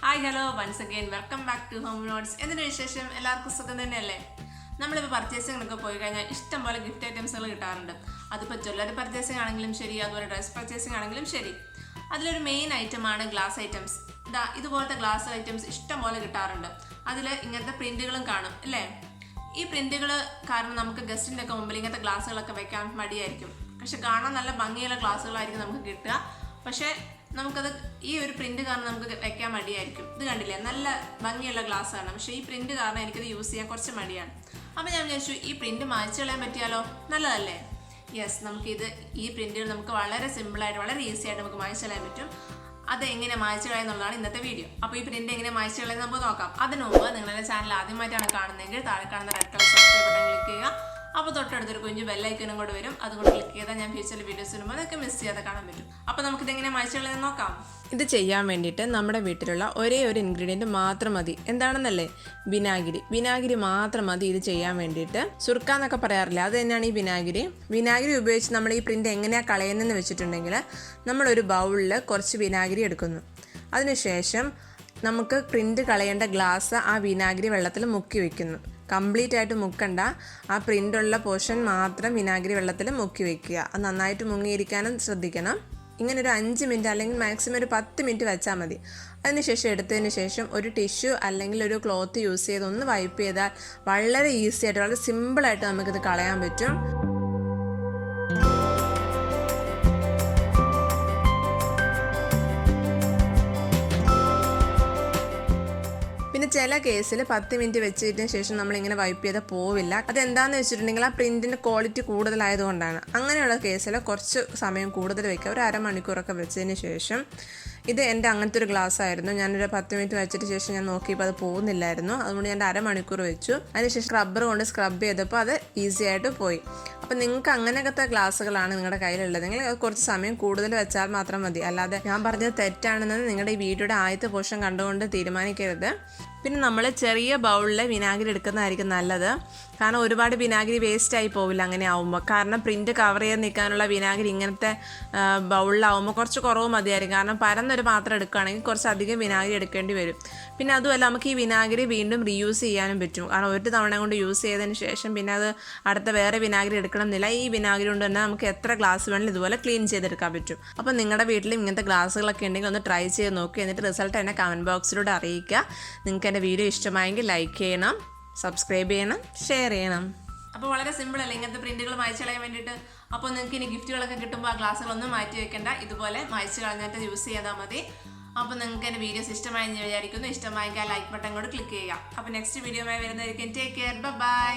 Hi, hello, once again, welcome back to HomeNotes. എന്തിനു വിശേഷം? എല്ലാവർക്കും സുഖം തന്നെയല്ലേ? നമ്മളിപ്പോൾ പർച്ചേസിങ്ങിനൊക്കെ പോയി കഴിഞ്ഞാൽ ഇഷ്ടംപോലെ ഗിഫ്റ്റ് ഐറ്റംസുകൾ കിട്ടാറുണ്ട്. അതിപ്പോൾ ജ്വല്ലറി പർച്ചേസിംഗ് ആണെങ്കിലും ശരി, അതുപോലെ ഡ്രസ് പർച്ചേസിംഗ് ആണെങ്കിലും ശരി. അതിലൊരു മെയിൻ ഐറ്റമാണ് ഗ്ലാസ് ഐറ്റംസ്. ഇതുപോലത്തെ ഗ്ലാസ് ഐറ്റംസ് ഇഷ്ടംപോലെ കിട്ടാറുണ്ട്. അതിൽ ഇങ്ങനത്തെ പ്രിന്റുകളും കാണും അല്ലേ? ഈ പ്രിന്റുകൾ കാരണം നമുക്ക് ഗസ്റ്റിൻ്റെ ഒക്കെ മുമ്പിൽ ഇങ്ങനത്തെ ഗ്ലാസ്സുകളൊക്കെ വെക്കാൻ മടിയായിരിക്കും. പക്ഷെ കാണാൻ നല്ല ഭംഗിയുള്ള ഗ്ലാസ്സുകളായിരിക്കും നമുക്ക് കിട്ടുക. പക്ഷേ നമുക്കത് ഈ ഒരു പ്രിന്റ് കാരണം നമുക്ക് വെക്കാൻ മടിയായിരിക്കും. ഇത് കണ്ടില്ലേ, നല്ല ഭംഗിയുള്ള ഗ്ലാസ് ആണ്, പക്ഷേ ഈ പ്രിന്റ് കാരണം എനിക്കത് യൂസ് ചെയ്യാൻ കുറച്ച് മടിയാണ്. അപ്പോൾ ഞാൻ വിചാരിച്ചു ഈ പ്രിന്റ് മായ്ച്ചു കളയാൻ പറ്റിയാലോ, നല്ലതല്ലേ? യെസ്, ഈ പ്രിന്റുകൾ നമുക്ക് വളരെ സിമ്പിളായിട്ട് വളരെ ഈസി ആയിട്ട് നമുക്ക് മായ്ച്ചു കളയാൻ പറ്റും. അത് എങ്ങനെ മായ്ച്ചു കളയുന്നുള്ളതാണ് ഇന്നത്തെ വീഡിയോ. അപ്പോൾ ഈ പ്രിന്റ് എങ്ങനെ മായ്ച്ചു കളയുന്നത് നമുക്ക് നോക്കാം. അതിന് മുമ്പ് നിങ്ങളുടെ ചാനൽ ആദ്യമായിട്ടാണ് കാണുന്നതെങ്കിൽ താഴെ കാണുന്ന red colour subscribe button click ചെയ്യുക. അപ്പോൾ തൊട്ടടുത്തൊരു കുഞ്ഞു ബെല്ലൈക്കനും കൂടെ വരും. അതുകൊണ്ട് ക്ലിക്ക് ചെയ്താൽ ഞാൻ ഫ്യൂച്ചറിൽ വീഡിയോസ് വരുമ്പോൾ അതൊക്കെ മിസ് ചെയ്യാതെ കാണാൻ പറ്റും. അപ്പോൾ നമുക്കിതെങ്ങനെ മായ്ച്ചു കളയാൻ നോക്കാം. ഇത് ചെയ്യാൻ വേണ്ടിയിട്ട് നമ്മുടെ വീട്ടിലുള്ള ഒരേ ഒരു ഇൻഗ്രീഡിയൻറ്റ് മാത്രം മതി. എന്താണെന്നല്ലേ? വിനാഗിരി മാത്രം മതി ഇത് ചെയ്യാൻ വേണ്ടിയിട്ട്. സുർക്ക എന്നൊക്കെ പറയാറില്ല, അത് തന്നെയാണ് ഈ വിനാഗിരി ഉപയോഗിച്ച് നമ്മൾ ഈ പ്രിന്റ് എങ്ങനെയാണ് കളയുന്നതെന്ന് വെച്ചിട്ടുണ്ടെങ്കിൽ നമ്മളൊരു ബൗളിൽ കുറച്ച് വിനാഗിരി എടുക്കുന്നു. അതിനുശേഷം നമുക്ക് പ്രിന്റ് കളയേണ്ട ഗ്ലാസ് ആ വിനാഗിരി വെള്ളത്തിൽ മുക്കി വയ്ക്കുന്നു. കംപ്ലീറ്റ് ആയിട്ട് മുക്കണ്ട, ആ പ്രിൻ്റുള്ള പോർഷൻ മാത്രം വിനാഗിരി വെള്ളത്തിൽ മുക്കി വയ്ക്കുക. അത് നന്നായിട്ട് മുങ്ങിയിരിക്കാനും ശ്രദ്ധിക്കണം. ഇങ്ങനെ ഒരു 5 മിനിറ്റ് അല്ലെങ്കിൽ മാക്സിമം ഒരു 10 മിനിറ്റ് വെച്ചാൽ മതി. അതിനുശേഷം എടുത്തതിന് ശേഷം ഒരു ടിഷ്യൂ അല്ലെങ്കിൽ ഒരു ക്ലോത്ത് യൂസ് ചെയ്ത് ഒന്ന് വൈപ്പ് ചെയ്താൽ വളരെ ഈസി ആയിട്ട് വളരെ സിമ്പിളായിട്ട് നമുക്കിത് കളയാൻ പറ്റും. പിന്നെ ചില കേസിൽ 10 മിനിറ്റ് വെച്ചതിന് ശേഷം നമ്മളിങ്ങനെ വൈപ്പ് ചെയ്താൽ പോവില്ല. അതെന്താണെന്ന് വെച്ചിട്ടുണ്ടെങ്കിൽ ആ പ്രിൻറ്റിൻ്റെ ക്വാളിറ്റി കൂടുതലായതുകൊണ്ടാണ്. അങ്ങനെയുള്ള കേസിൽ കുറച്ച് സമയം കൂടുതൽ വയ്ക്കുക, ഒരു അരമണിക്കൂറൊക്കെ വെച്ചതിന് ശേഷം. ഇത് എൻ്റെ അങ്ങനത്തെ ഒരു ഗ്ലാസ് ആയിരുന്നു. ഞാനൊരു 10 മിനിറ്റ് വെച്ചിട്ട് ശേഷം ഞാൻ നോക്കിയപ്പോൾ അത് പോകുന്നില്ലായിരുന്നു. അതുകൊണ്ട് ഞാൻ അരമണിക്കൂർ വെച്ചു. അതിനുശേഷം റബ്ബർ കൊണ്ട് സ്ക്രബ് ചെയ്തപ്പോൾ അത് ഈസി ആയിട്ട് പോയി. അപ്പം നിങ്ങൾക്ക് അങ്ങനത്തെ ഗ്ലാസ്സുകളാണ് നിങ്ങളുടെ കയ്യിലുള്ളതെങ്കിൽ അത് കുറച്ച് സമയം കൂടുതൽ വെച്ചാൽ മാത്രം മതി. അല്ലാതെ ഞാൻ പറഞ്ഞത് തെറ്റാണെന്ന് നിങ്ങളുടെ ഈ വീഡിയോയുടെ ആദ്യത്തെ പോർഷൻ കണ്ടുകൊണ്ട് തീരുമാനിക്കരുത്. പിന്നെ നമ്മൾ ചെറിയ ബൗളിൽ വിനാഗിരി എടുക്കുന്നതായിരിക്കും നല്ലത്. കാരണം ഒരുപാട് വിനാഗിരി വേസ്റ്റ് ആയി പോവില്ല അങ്ങനെ ആവുമ്പോൾ. കാരണം പ്രിന്റ് കവർ ചെയ്ത് നിൽക്കാനുള്ള വിനാഗിരി ഇങ്ങനത്തെ ബൗളിലാവുമ്പോൾ കുറച്ച് കുറവ് മതിയായിരിക്കും. കാരണം പരന്നൊരു പാത്രം എടുക്കുകയാണെങ്കിൽ കുറച്ചധികം വിനാഗിരി എടുക്കേണ്ടി വരും. പിന്നെ അതുമല്ല, നമുക്ക് ഈ വിനാഗിരി വീണ്ടും റീയൂസ് ചെയ്യാനും പറ്റും. കാരണം ഒരു തവണ കൊണ്ട് യൂസ് ചെയ്തതിന് ശേഷം പിന്നെ അത് അടുത്ത വേറെ വിനാഗിരി എടുക്കണം എന്നില്ല. ഈ വിനാഗിരി കൊണ്ട് തന്നെ നമുക്ക് എത്ര ഗ്ലാസ് വേണമെങ്കിലും ഇതുപോലെ ക്ലീൻ ചെയ്തെടുക്കാൻ പറ്റും. അപ്പോൾ നിങ്ങളുടെ വീട്ടിൽ ഇങ്ങനത്തെ ഗ്ലാസ്സുകളൊക്കെ ഉണ്ടെങ്കിൽ ഒന്ന് ട്രൈ ചെയ്ത് നോക്കുക. എന്നിട്ട് റിസൾട്ട് എന്നെ കമൻറ്റ് ബോക്സിലൂടെ അറിയിക്കുക. നിങ്ങൾക്ക് എൻ്റെ വീഡിയോ ഇഷ്ടമായെങ്കിൽ ലൈക്ക് ചെയ്യണം, സബ്സ്ക്രൈബ് ചെയ്യണം, ഷെയർ ചെയ്യണം. അപ്പോൾ വളരെ സിമ്പിൾ അല്ലേ ഇങ്ങനത്തെ പ്രിന്റുകൾ മായ്ച്ചു കളയാൻ വേണ്ടിയിട്ട്. അപ്പോൾ നിങ്ങൾക്ക് ഇനി ഗിഫ്റ്റുകളൊക്കെ കിട്ടുമ്പോൾ ആ ഗ്ലാസ്സുകളൊന്നും മാറ്റി വെക്കേണ്ട, ഇതുപോലെ മായ്ച്ചു കളഞ്ഞിട്ട് യൂസ് ചെയ്താൽ മതി. അപ്പോൾ നിങ്ങൾക്ക് എൻ്റെ വീഡിയോസ് ഇഷ്ടമായി എന്ന് വിചാരിക്കുന്നു. ഇഷ്ടമായെങ്കിൽ ആ ലൈക്ക് ബട്ടൺ കൂടെ ക്ലിക്ക് ചെയ്യുക. അപ്പോൾ നെക്സ്റ്റ് വീഡിയോയുമായി വരുന്നതായിരിക്കും. Take care, by.